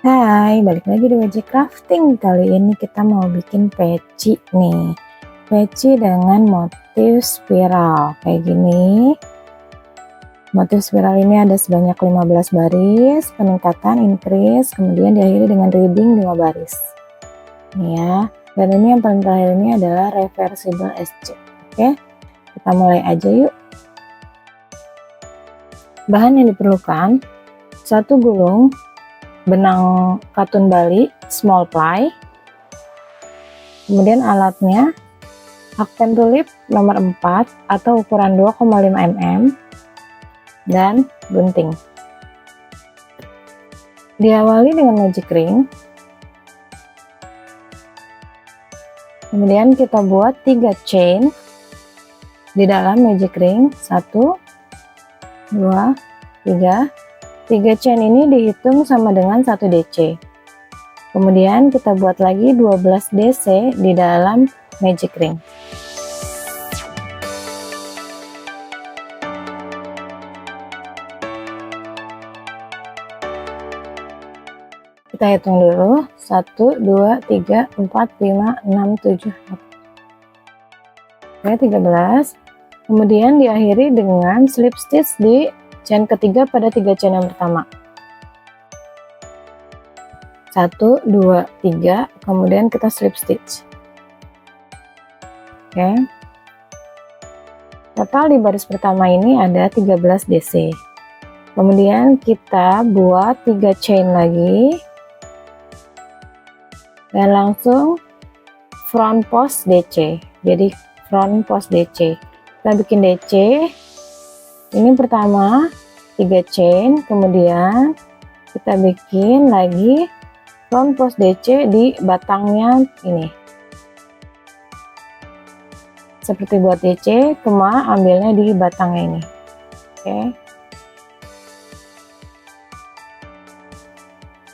Hai, balik lagi di WJ Crafting. Kali ini kita mau bikin peci nih. Peci dengan motif spiral kayak gini. Motif spiral ini ada sebanyak 15 baris, peningkatan increase, kemudian diakhiri dengan ribbing 5 baris. Nih ya. Dan ini yang paling terakhir ini adalah reversible SC. Oke, kita mulai aja yuk. Bahan yang diperlukan: 1 gulung, benang katun Bali small ply, kemudian alatnya hakpen tulip nomor 4 atau ukuran 2,5 mm dan gunting. Diawali dengan magic ring, kemudian kita buat 3 chain di dalam magic ring. 1 2 3 chain ini dihitung sama dengan 1 DC. Kemudian kita buat lagi 12 DC di dalam magic ring. Kita hitung dulu. 1 2 3 4 5 6 7 8. Oke, 13. Kemudian diakhiri dengan slip stitch di chain ketiga pada 3 chain yang pertama. 1 2 3, kemudian kita slip stitch. Oke, total di baris pertama ini ada 13 DC. Kemudian kita buat 3 chain lagi dan langsung front post DC. Jadi front post DC, kita bikin DC ini pertama 3 chain, kemudian kita bikin lagi front post DC di batangnya ini. Seperti buat DC, cuma ambilnya di batangnya ini. Oke,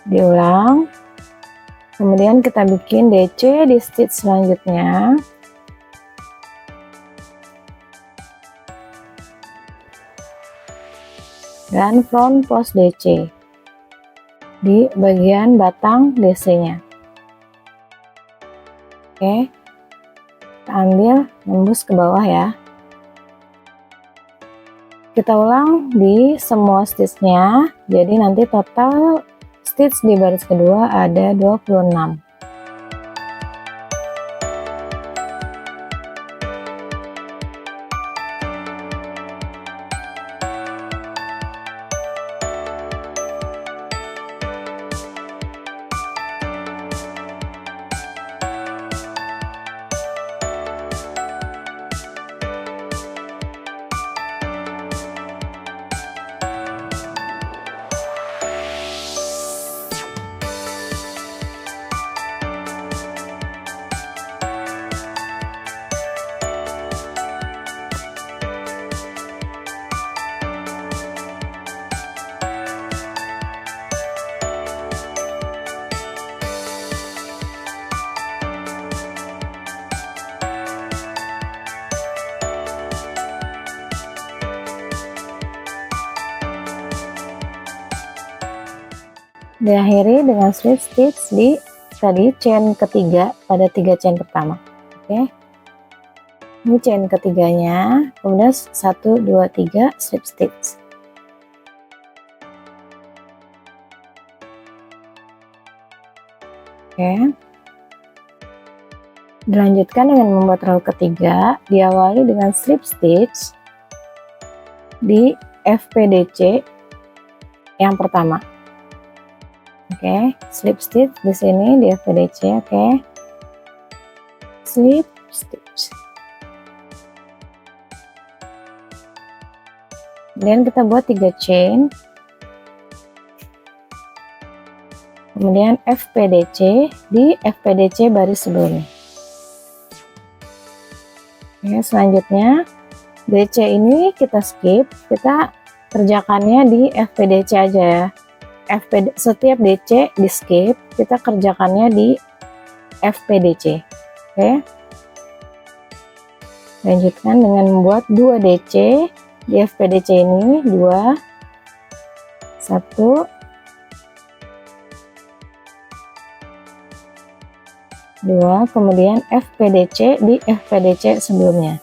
diulang, kemudian kita bikin DC di stitch selanjutnya. Dan front post DC di bagian batang DC-nya. Oke, kita ambil nembus ke bawah ya. Kita ulang di semua stitchnya, jadi nanti total stitch di baris kedua ada 26. Diakhiri dengan slip stitch di tadi chain ketiga pada 3 chain pertama. Oke, ini chain ketiganya, kemudian 1 2 3 slip stitch. Oke, dilanjutkan dengan membuat row ketiga. Diawali dengan slip stitch di FPDC yang pertama. Oke, slip stitch di sini di FPDC. Oke, slip stitch. Kemudian kita buat 3 chain, kemudian FPDC di FPDC baris sebelumnya. Oke, selanjutnya DC ini kita skip, kita kerjakannya di FPDC aja ya. Setiap DC di skip, kita kerjakannya di FPDC. Oke, lanjutkan dengan membuat 2 DC di FPDC ini. 2 1 2, kemudian FPDC di FPDC sebelumnya.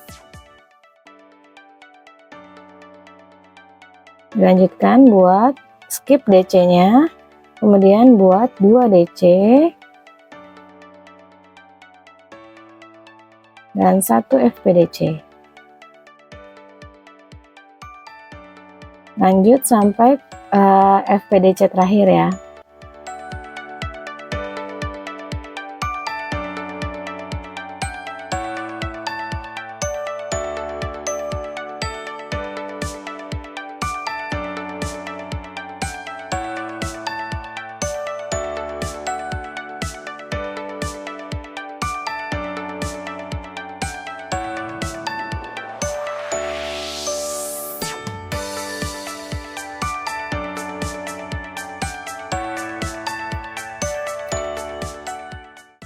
Dilanjutkan buat skip DC-nya, kemudian buat 2 DC dan 1 FPDC. Lanjut sampai FPDC terakhir ya.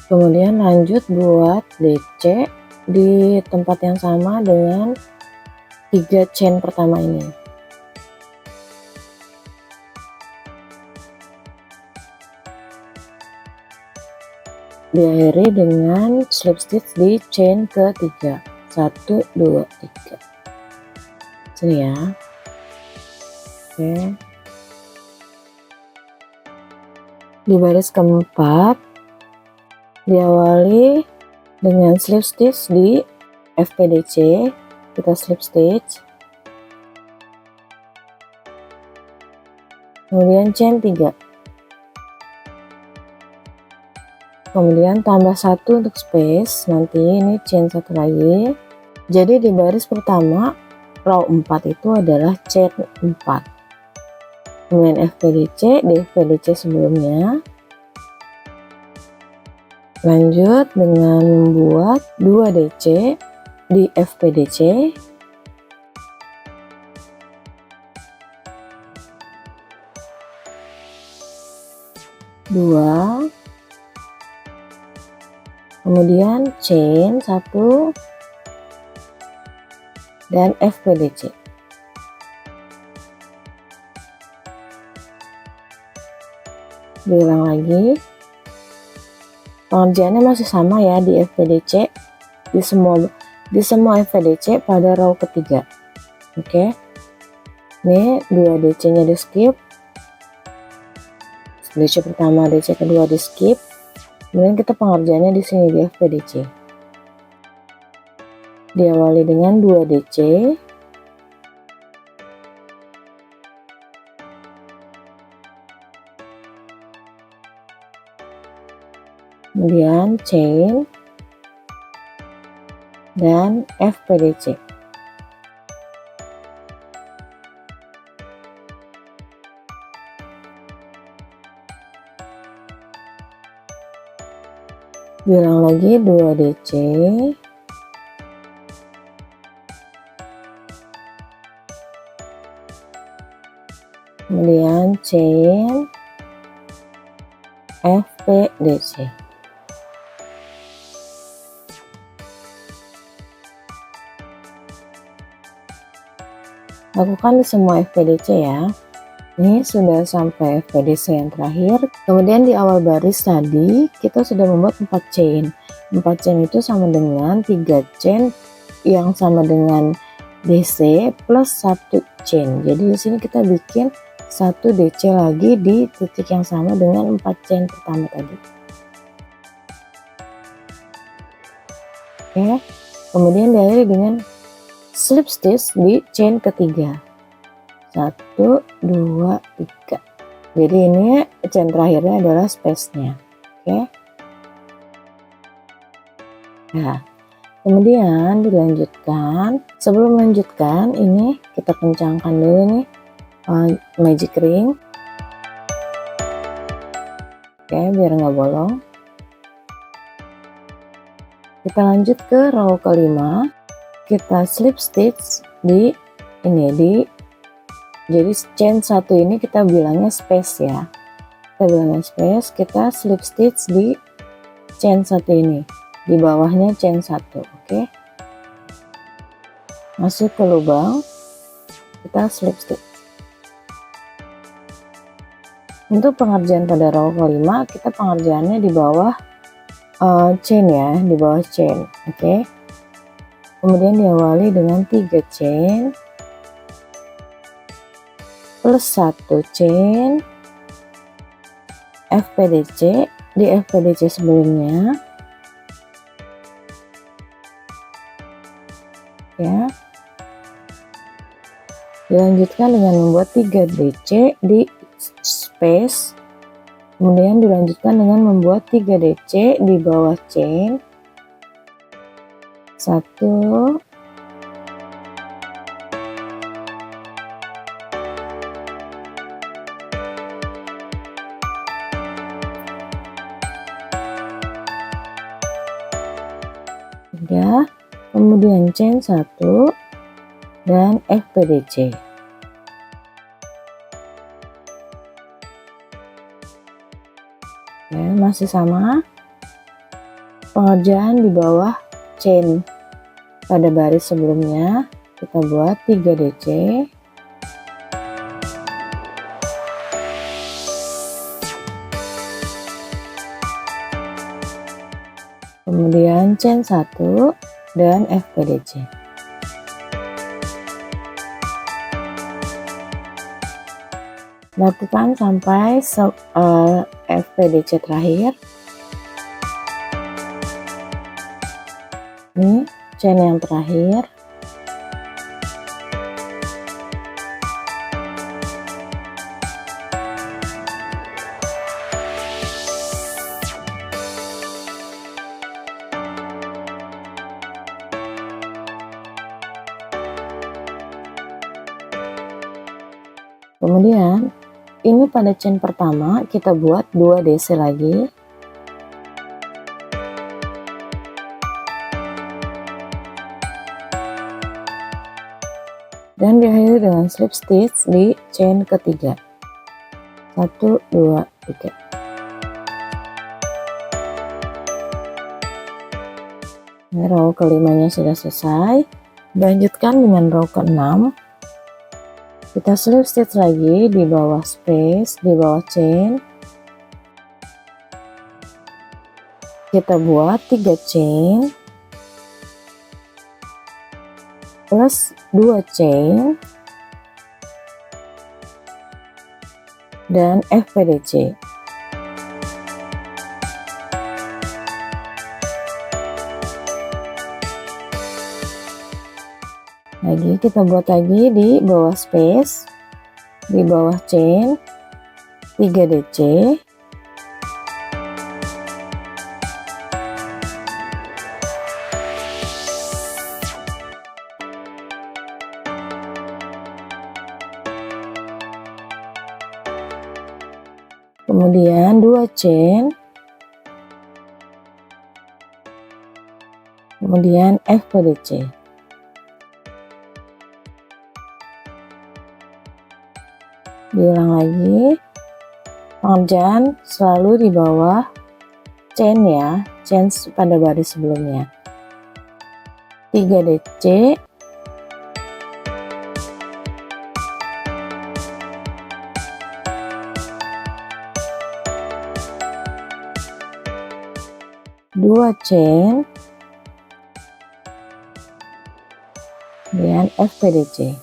Kemudian lanjut buat DC di tempat yang sama dengan 3 chain pertama ini. Diakhiri dengan slip stitch di chain ketiga. 1, 2, 3. Sini ya. Oke. Di baris keempat diawali dengan slip stitch di FPDC, kita slip stitch, kemudian chain 3, kemudian tambah 1 untuk space, nanti ini chain 1 lagi. Jadi di baris pertama row 4 itu adalah chain 4, kemudian FPDC di FPDC sebelumnya. Lanjut dengan membuat 2 DC di FPDC, dua, kemudian chain 1 dan FPDC. Diulang lagi. Pengerjaannya masih sama ya di FPDC, di semua FPDC pada row ketiga. Oke. Ini 2 DC-nya di skip. DC pertama, DC kedua di skip. Kemudian kita pengerjaannya di sini di FPDC. Diawali dengan 2 DC. Kemudian chain dan FPDC. Diulang lagi 2 DC, kemudian chain FPDC. Lakukan di semua FPDC ya. Ini sudah sampai FPDC yang terakhir. Kemudian di awal baris tadi kita sudah membuat 4 chain. 4 chain itu sama dengan 3 chain yang sama dengan DC plus 1 chain. Jadi di sini kita bikin 1 DC lagi di titik yang sama dengan 4 chain pertama tadi. Oke. Kemudian diakhiri dengan slip stitch di chain ketiga. 1, 2, 3. Jadi ini chain terakhirnya adalah space-nya. Oke. Nah, kemudian dilanjutkan. Sebelum melanjutkan, ini kita kencangkan dulu nih magic ring. Oke, biar nggak bolong. Kita lanjut ke row kelima. Kita slip stitch di ini jadi chain 1 ini kita bilangnya space ya, kita slip stitch di chain 1 ini, di bawahnya chain 1. Oke. Masuk ke lubang, kita slip stitch. Untuk pengerjaan pada row kelima, kita pengerjaannya di bawah chain ya, di bawah chain. Oke. Kemudian diawali dengan 3 chain plus 1 chain FPDC di FPDC sebelumnya ya. Dilanjutkan dengan membuat 3 DC di space, kemudian dilanjutkan dengan membuat 3 DC di bawah chain 1, tiga, kemudian chain 1 dan FPDC. Ya, masih sama pengerjaan di bawah chain pada baris sebelumnya. Kita buat 3 DC, kemudian chain 1 dan FPDC. Lakukan sampai FPDC terakhir. Ini chain yang terakhir. Kemudian ini pada chain pertama kita buat 2 DC lagi. Dan diakhiri dengan slip stitch di chain ketiga. 1, 2, 3. Ini row kelimanya sudah selesai. Lanjutkan dengan row ke-6. Kita slip stitch lagi di bawah space, di bawah chain. Kita buat 3 chain plus 2 chain dan FPDC. Lagi kita buat lagi di bawah space, di bawah chain 3 DC, kemudian 2 chain, kemudian FPDC. Diulang lagi, pengerjaan selalu di bawah chain ya, chain pada baris sebelumnya. 3 DC, dua chain, kemudian FPDC.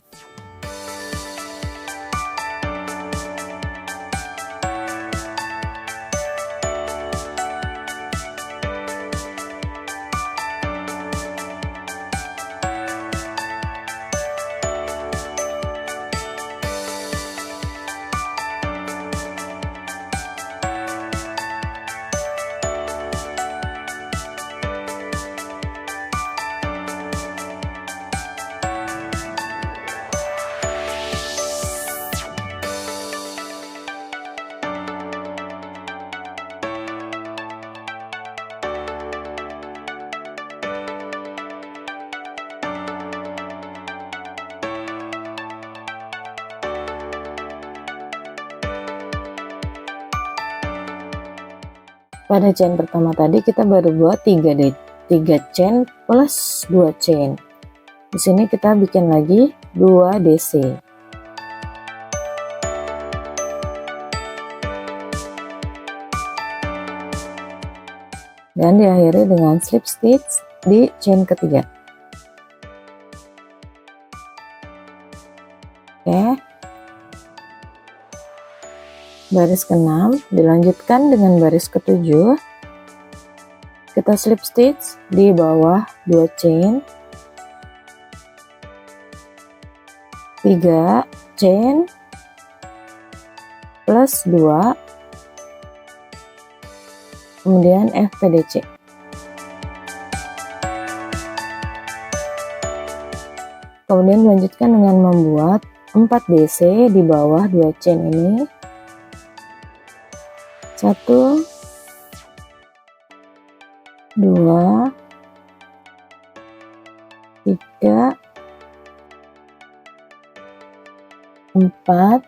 Pada chain pertama tadi kita baru buat 3 chain plus 2 chain. Di sini kita bikin lagi 2 DC. dan diakhiri dengan slip stitch di chain ketiga. Oke, baris ke-6 dilanjutkan dengan baris ke-7. Kita slip stitch di bawah 2 chain, 3 chain plus 2, kemudian FPDC. Kemudian dilanjutkan dengan membuat 4 DC di bawah 2 chain ini. 1, 2, 3, 4,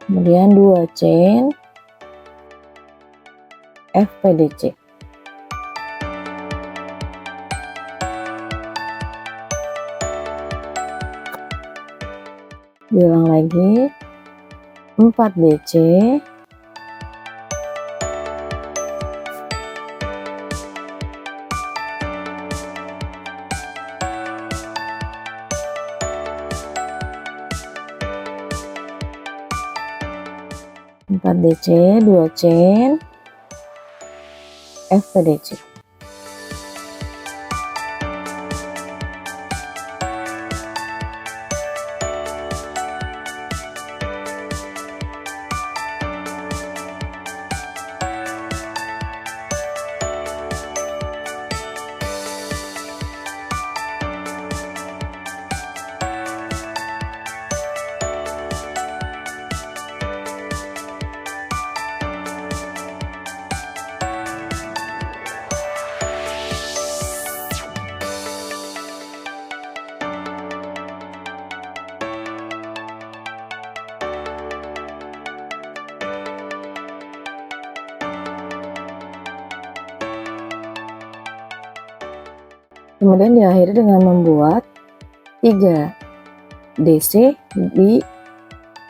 kemudian 2 chain FPDC. Diulang lagi, 4 DC, empat DC, 2 chain FPDC. Kemudian diakhiri dengan membuat 3 DC di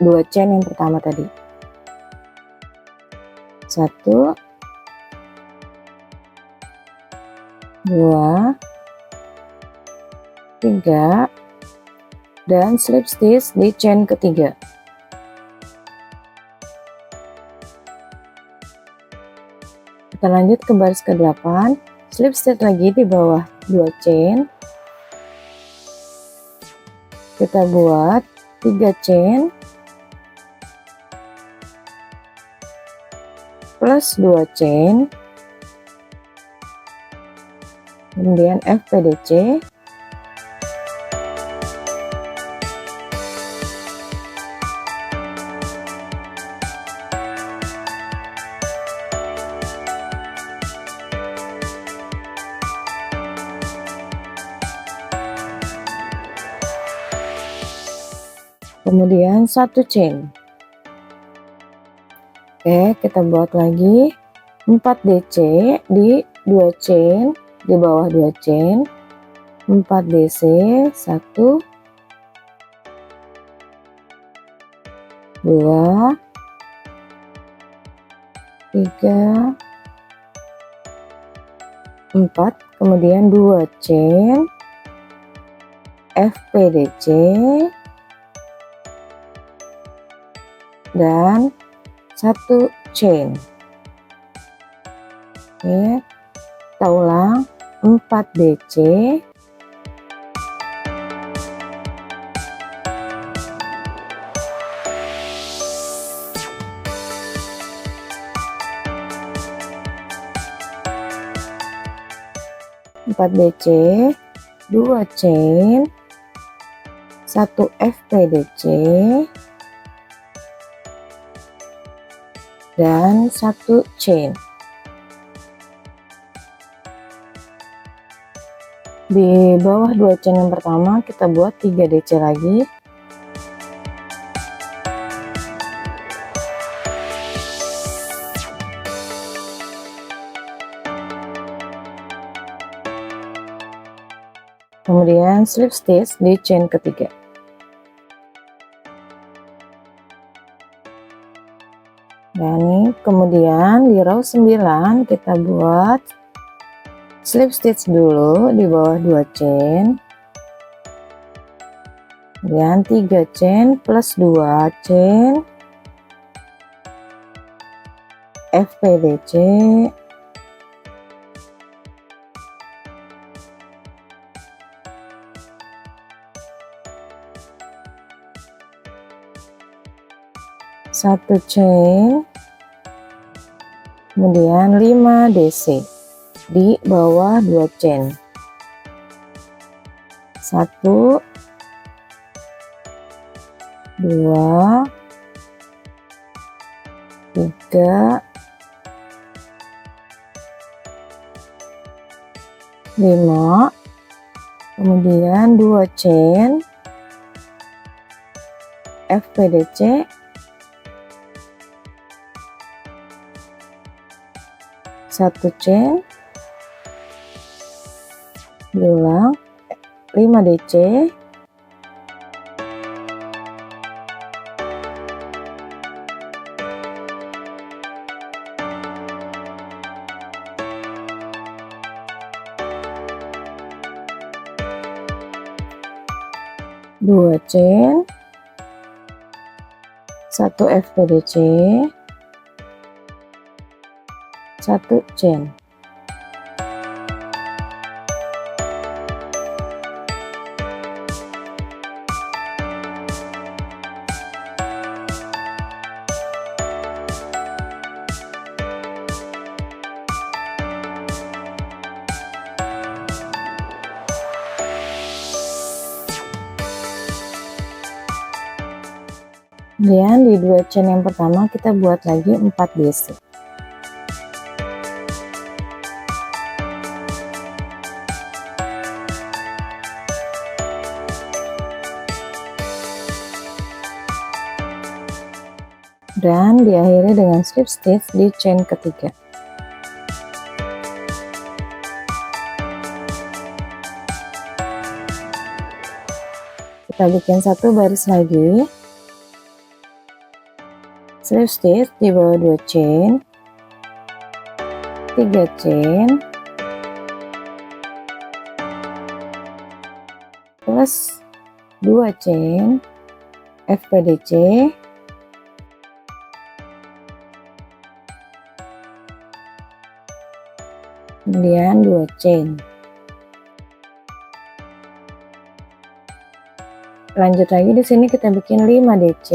2 chain yang pertama tadi. 1, 2, 3, dan slip stitch di chain ketiga. Kita lanjut ke baris ke-8, slip stitch lagi di bawah 2 chain. Kita buat 3 chain plus 2 chain, kemudian FPDC. Kemudian 1 chain. Oke, kita buat lagi 4 DC di 2 chain, di bawah 2 chain, 4 DC, 1, 2, 3, 4, kemudian 2 chain FPDC dan 1 chain. Oke, kita ulang, 4 DC, empat DC, 2 chain, 1 FPDC, dan 1 chain. Di bawah 2 chain yang pertama kita buat 3 DC lagi. Kemudian slip stitch di chain ketiga. Dan ini Kemudian di row 9 kita buat slip stitch dulu di bawah 2 chain, kemudian 3 chain plus 2 chain, FPDC, satu chain, kemudian 5 DC di bawah 2 chain, 1 2 3 5, kemudian 2 chain, FPDC, satu chain, diulang, 5 DC, dua chain, 1 FPDC, 1 chain. Kemudian di 2 chain yang pertama kita buat lagi 4 DC. Dan diakhiri dengan slip stitch di chain ketiga. Kita bikin satu baris lagi, slip stitch di bawah 2 chain, 3 chain, plus 2 chain, FPDC, kemudian 2 chain. Lanjut lagi di sini kita bikin 5 DC.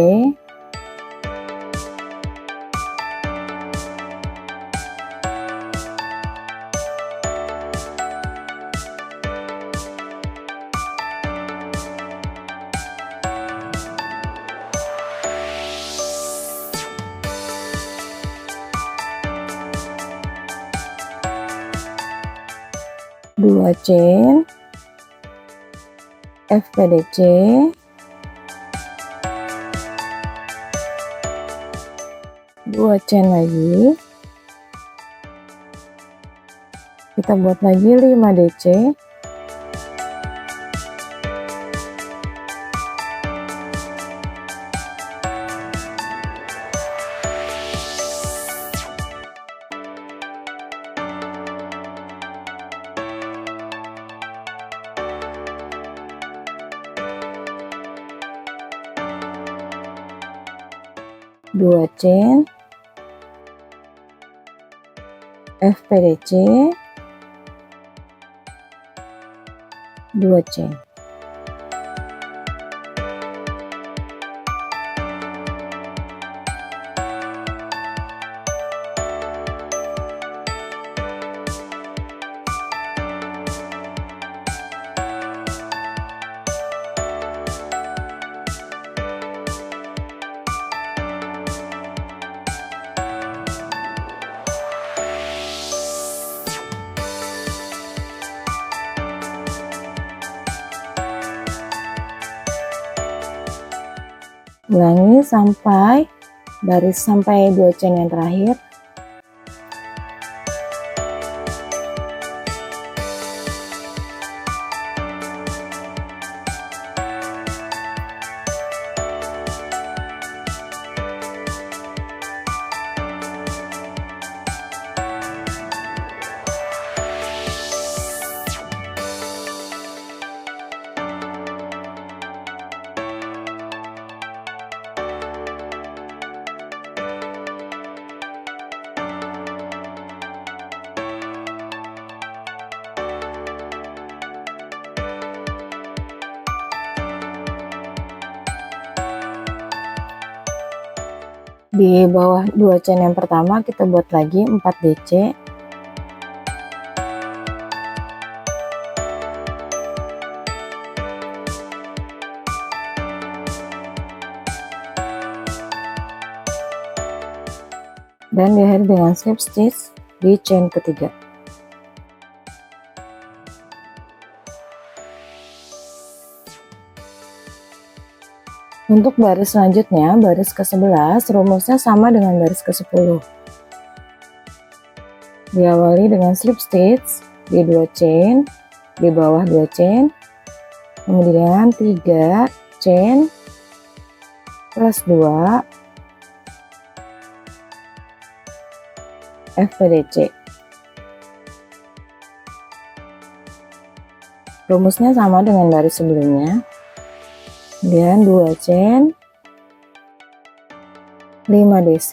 Dua chain, FPDC, dua chain lagi, kita buat lagi 5 DC, dua chain, FPDC, dua chain. Ulangi sampai baris sampai 2 chain yang terakhir. Di bawah 2 chain yang pertama kita buat lagi 4 DC. Dan diakhiri dengan slip stitch di chain ketiga. Untuk baris selanjutnya, baris ke-11, rumusnya sama dengan baris ke-10. Diawali dengan slip stitch di 2 chain, di bawah 2 chain, kemudian 3 chain plus 2 FPDC. Rumusnya sama dengan baris sebelumnya. Kemudian 2 chain, 5 DC,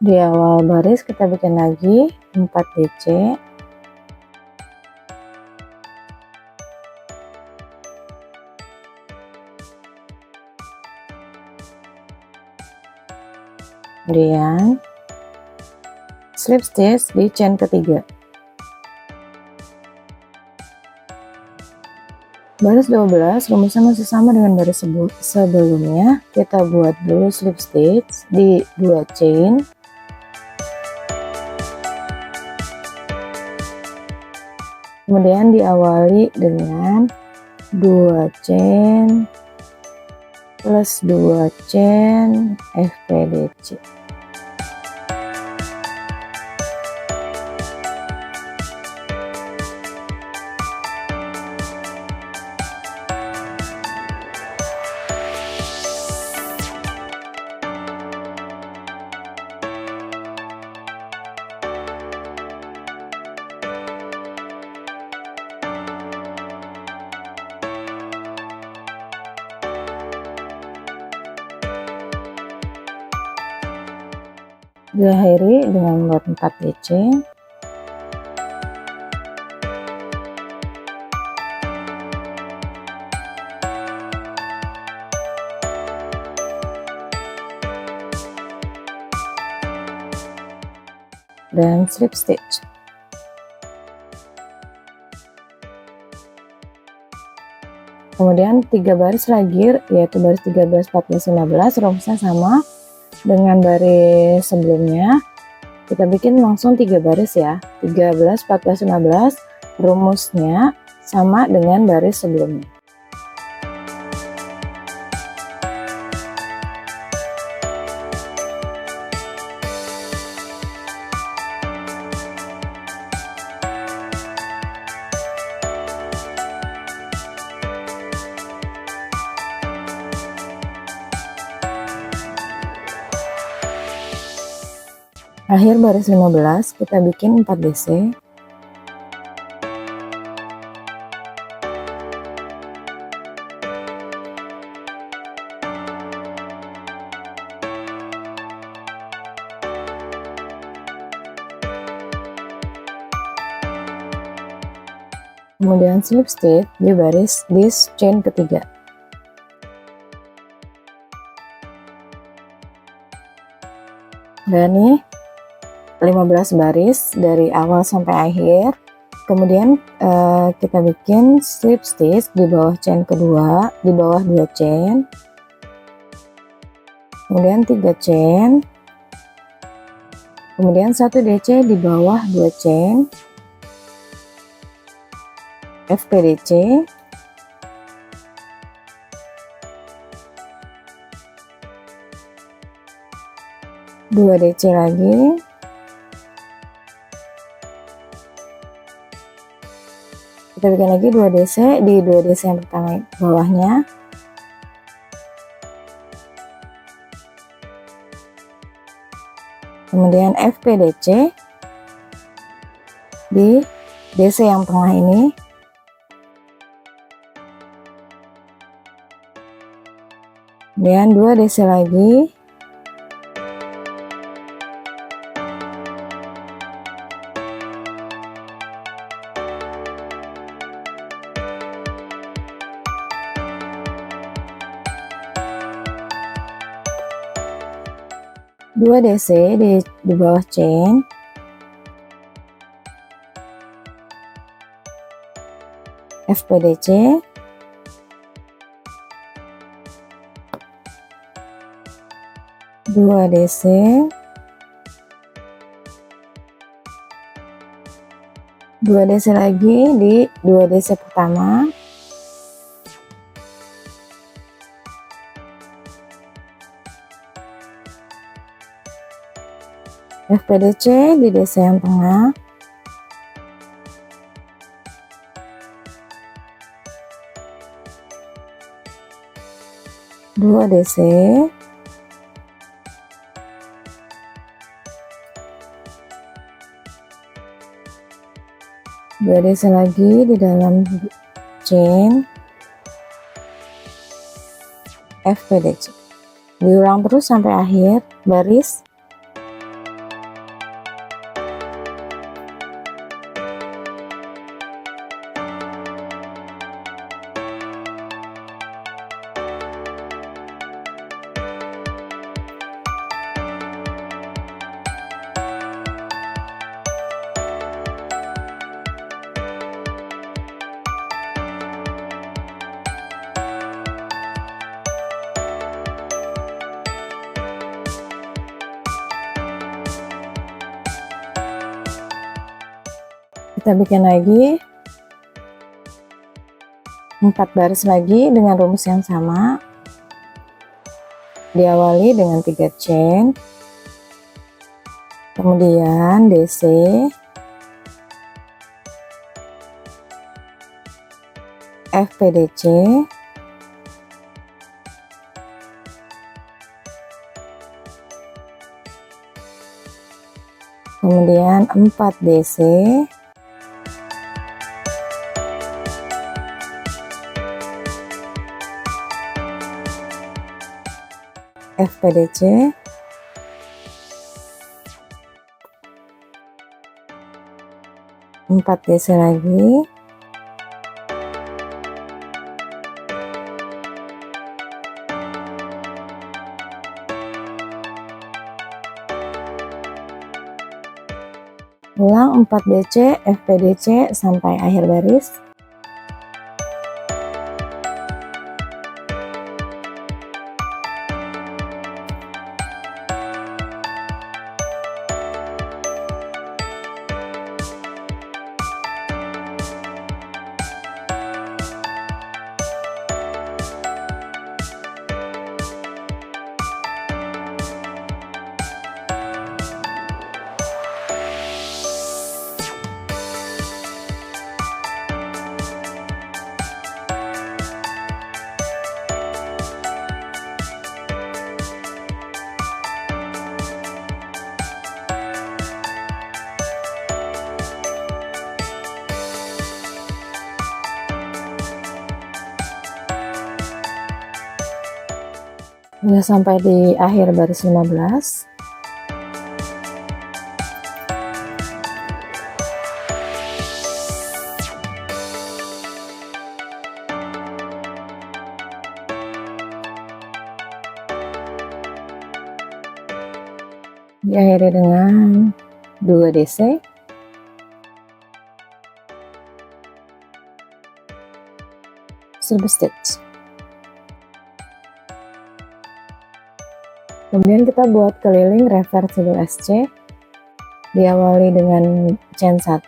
di awal baris kita bikin lagi 4 DC, kemudian slip stitch di chain ketiga. Baris 12 rumusnya masih sama dengan baris sebelumnya. Kita buat dulu slip stitch di 2 chain, kemudian diawali dengan 2 chain plus 2 chain FPDC. Diakhiri dengan membuat 4 DC. Dan slip stitch. Kemudian 3 baris lagi, yaitu baris 13, 14, 15, rumusnya sama dengan baris sebelumnya. Kita bikin langsung 3 baris ya, 13, 14, 15, rumusnya sama dengan baris sebelumnya. Akhir baris 15 kita bikin 4 DC. kemudian slip stitch di baris di chain ketiga. Dan nih 15 baris dari awal sampai akhir. Kemudian kita bikin slip stitch di bawah chain kedua, di bawah 2 chain, kemudian 3 chain, kemudian 1 DC di bawah 2 chain, FPDC, dua DC lagi, kita bikin lagi 2 DC di 2 DC yang pertama bawahnya, kemudian FPDC di DC yang tengah ini, kemudian 2 DC lagi, dua DC di bawah chain, FPDC, dua DC, dua DC lagi di 2 DC pertama, FPDC di DC yang tengah, dua DC, dua DC lagi di dalam chain, FPDC. Diulang terus sampai akhir baris. Kita bikin lagi 4 baris lagi dengan rumus yang sama. Diawali dengan 3 chain, kemudian DC, FPDC, kemudian 4 DC, FPDC, empat DC lagi, ulang 4 DC, FPDC sampai akhir baris. Udah sampai di akhir baris 15. diakhiri dengan 2 DC, silver stitch. Kemudian kita buat keliling reversible SC, diawali dengan chain 1.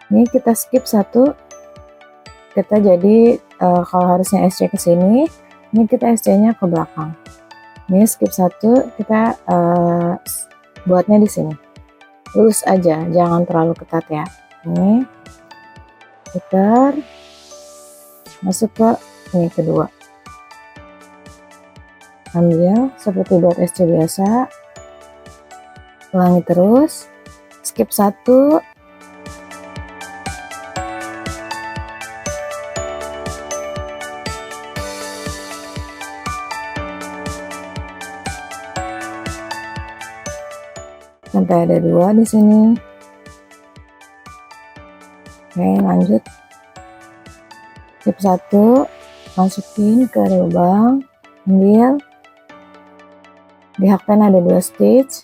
Ini kita skip 1, kita jadi kalau harusnya SC ke sini, ini kita SC nya ke belakang. Ini skip 1, kita buatnya di sini, lurus aja, jangan terlalu ketat ya. Ini putar, masuk ke ini kedua, ambil seperti buat SC biasa, ulangi terus, skip 1, sampai ada 2 di sini. Oke, lanjut, skip 1, masukin ke lubang, ambil, di hakpen ada 2 stitch,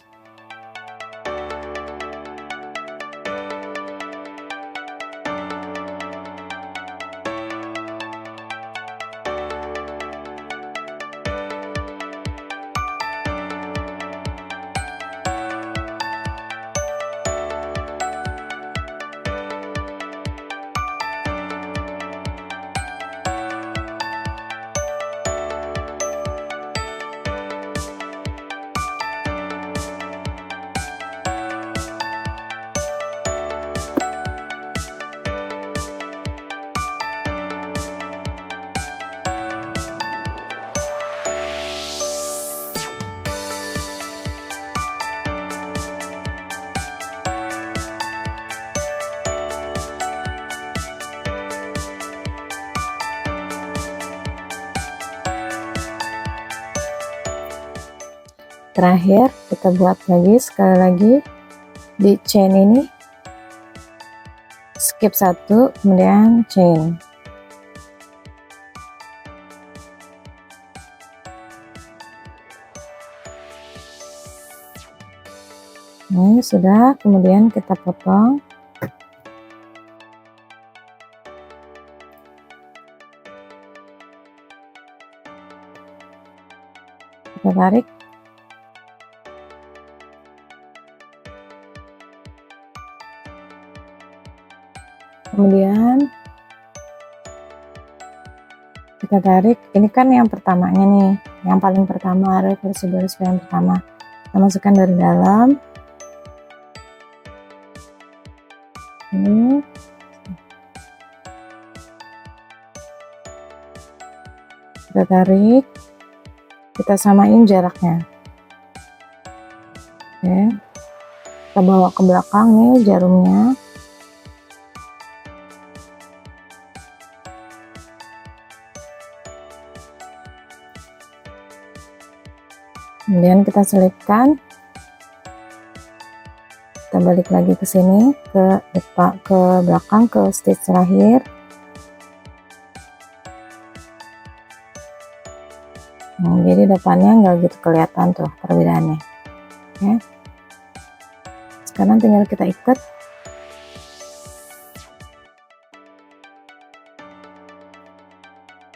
terakhir kita buat lagi sekali lagi di chain ini, skip 1, kemudian chain. Ini sudah, kemudian kita potong. Kita tarik. Kemudian kita tarik, ini kan yang pertamanya nih, yang paling pertama, reversible yang pertama, kita masukkan dari dalam. Ini kita tarik, kita samain jaraknya. Oke, kita bawa ke belakang nih jarumnya. Kemudian kita selipkan, kita balik lagi ke sini, ke depan, ke belakang, ke stitch terakhir. Nah, jadi depannya nggak gitu kelihatan tuh perbedaannya. Oke, sekarang tinggal kita ikat.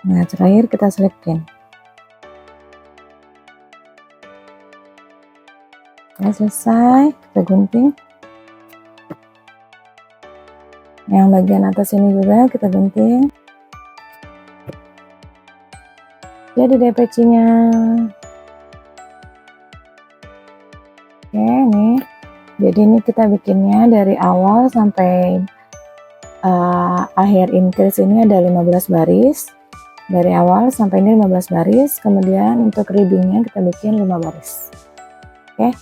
Nah, terakhir kita selipin. Oke, selesai, kita gunting. Yang bagian atas ini juga kita gunting. Jadi deh pecinya. Oke, nih. Jadi ini kita bikinnya dari awal sampai akhir increase ini ada 15 baris. Dari awal sampai ini 15 baris. Kemudian untuk ribbingnya kita bikin 5 baris. Oke.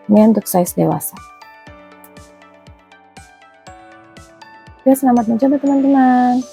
Ini untuk size dewasa. Oke, selamat mencoba teman-teman.